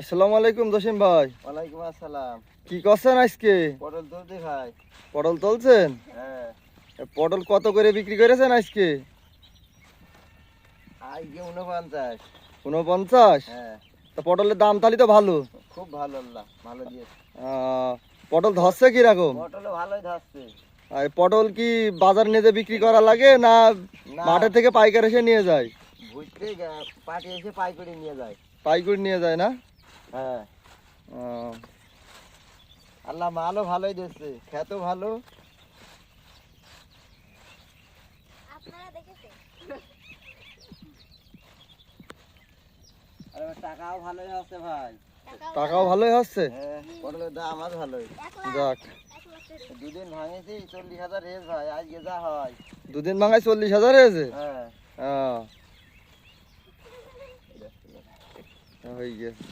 আসসালামু আলাইকুম জসিম ভাই। ওয়ালাইকুম আসসালাম। কি করছেন আজকে? পটল তুলতে ভাই। পটল তুলছেন? হ্যাঁ। পটল কত করে বিক্রি করেছেন আজকে? আজকে 49। 49? হ্যাঁ। তা পটলের দাম তাহলে তো ভালো। খুব ভালো, আল্লাহ ভালো দিয়েছে। পটল ধরছে কিরকম? পটল ভালোই ধরছে। আর পটল কি বাজার নিয়ে যেয়ে বিক্রি করা লাগে না না, মাঠে থেকে পাইকার এসে নিয়ে যায়? বুঝতে পাটি এসে পাই করে নিয়ে যায়। পাইকারি নিয়ে যায় না? হ্যাঁ। আহ, আল্লাহ মালও ভালোই দিয়েছে, খেতও ভালো। আর টাকাও ভালোই আছে ভাই। টাকাও ভালোই হচ্ছে? হ্যাঁ, পটলের দাম আজ ভালোই। যাক, দুদিন ভাঙেছি 40,000 রেস ভাই, আজকে যা হয়। দুদিন ভাঙায় 40,000 হয়েছে? হ্যাঁ। হয়ে গেছে।